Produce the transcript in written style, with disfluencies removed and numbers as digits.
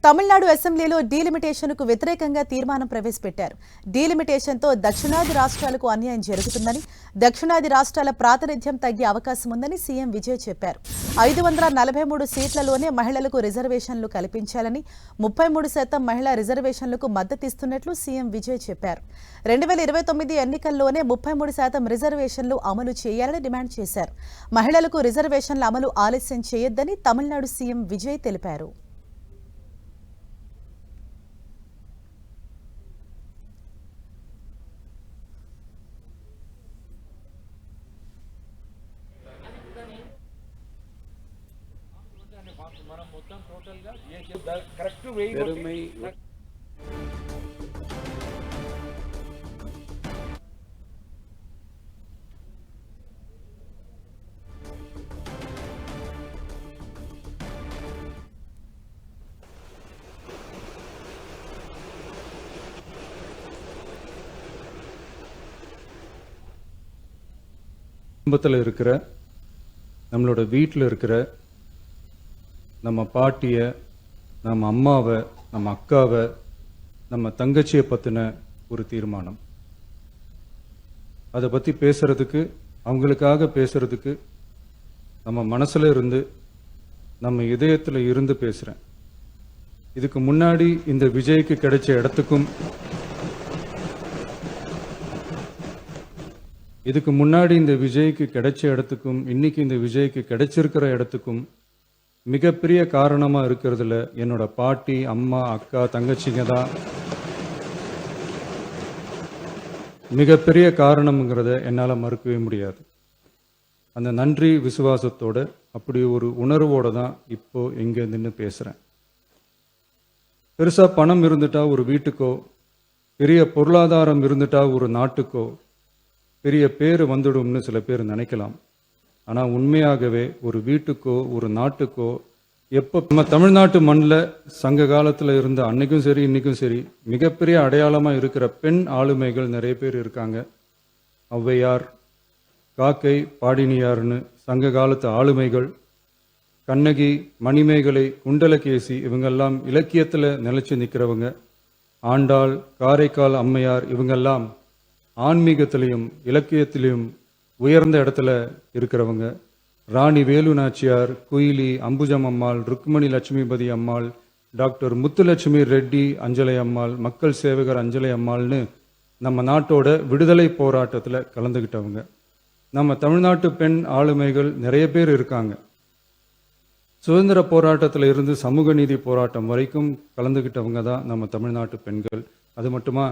తమిళనాడు అసెంబ్లీలో డీలిమిటేషన్కు వ్యతిరేకంగా తీర్మానం ప్రవేశపెట్టారు. డీలిమిటేషన్తో దక్షిణాది రాష్ట్రాలకు అన్యాయం జరుగుతుందని, దక్షిణాది రాష్ట్రాల ప్రాతినిధ్యం తగ్గే అవకాశం ఉందని సీఎం విజయ్ చెప్పారు. 543 సీట్లలోనే మహిళలకు రిజర్వేషన్లు కల్పించాలని, 33% మహిళా రిజర్వేషన్లకు మద్దతిస్తున్నట్లు సీఎం విజయ్ చెప్పారు. 2029 ఎన్నికల్లోనే 33% రిజర్వేషన్లు అమలు చేయాలని డిమాండ్ చేశారు. మహిళలకు రిజర్వేషన్ల అమలు ఆలస్యం చేయొద్దని తమిళనాడు సీఎం విజయ్ తెలిపారు. குடும்பத்தில் இருக்கிற நம்மளோட வீட்டில் இருக்கிற நம்ம பாட்டியை, நம்ம அம்மாவை, நம்ம அக்காவை, நம்ம தங்கச்சியை பற்றின ஒரு தீர்மானம். அதை பற்றி பேசுறதுக்கு, அவங்களுக்காக பேசுறதுக்கு நம்ம மனசில் இருந்து, நம்ம இதயத்தில் இருந்து பேசுகிறேன். இதுக்கு முன்னாடி இந்த விஜய்க்கு கிடைச்ச இடத்துக்கும், இதுக்கு முன்னாடி இந்த விஜய்க்கு கிடைச்ச இடத்துக்கும் இன்னைக்கு இந்த விஜய்க்கு கிடைச்சிருக்கிற இடத்துக்கும் மிகப்பெரிய காரணமாக இருக்கிறதுல என்னோட பாட்டி, அம்மா, அக்கா, தங்கச்சிங்க தான் மிகப்பெரிய காரணம்ங்கிறத என்னால் மறுக்கவே முடியாது. அந்த நன்றி விசுவாசத்தோட, அப்படி ஒரு உணர்வோடு தான் இப்போ இங்கே நின்று பேசுகிறேன். பெருசாக பணம் இருந்துட்டா ஒரு வீட்டுக்கோ, பெரிய பொருளாதாரம் இருந்துட்டா ஒரு நாட்டுக்கோ பெரிய பேர் வந்துடும்னு சில பேர் நினைக்கலாம். ஆனால் உண்மையாகவே ஒரு வீட்டுக்கோ ஒரு நாட்டுக்கோ எப்போ நம்ம தமிழ்நாட்டு மண்ணில் சங்க காலத்தில் இருந்த அன்னைக்கும் சரி இன்றைக்கும் சரி மிகப்பெரிய அடையாளமாக இருக்கிற பெண் ஆளுமைகள் நிறைய பேர் இருக்காங்க. ஔவையார், காக்கை, பாடினியார்னு சங்க காலத்து ஆளுமைகள், கண்ணகி, மணிமேகலை, குண்டலகேசி, இவங்கெல்லாம் இலக்கியத்தில் நிலைச்சு நிற்கிறவங்க. ஆண்டாள், காரைக்கால் அம்மையார், இவங்கெல்லாம் ஆன்மீகத்திலையும் இலக்கியத்திலையும் உயர்ந்த இடத்துல இருக்கிறவங்க. ராணி வேலு நாச்சியார், குயிலி, அம்புஜம் அம்மாள், ருக்மணி லட்சுமிபதி அம்மாள், டாக்டர் முத்துலட்சுமி ரெட்டி அஞ்சலை அம்மாள், மக்கள் சேவகர் அஞ்சலை அம்மாள்னு நம்ம நாட்டோட விடுதலை போராட்டத்தில் கலந்துக்கிட்டவங்க. நம்ம தமிழ்நாட்டு பெண் ஆளுமைகள் நிறைய பேர் இருக்காங்க. சுதந்திர போராட்டத்தில் இருந்து சமூக நீதி போராட்டம் வரைக்கும் கலந்துக்கிட்டவங்க தான் நம்ம தமிழ்நாட்டு பெண்கள். அது மட்டுமா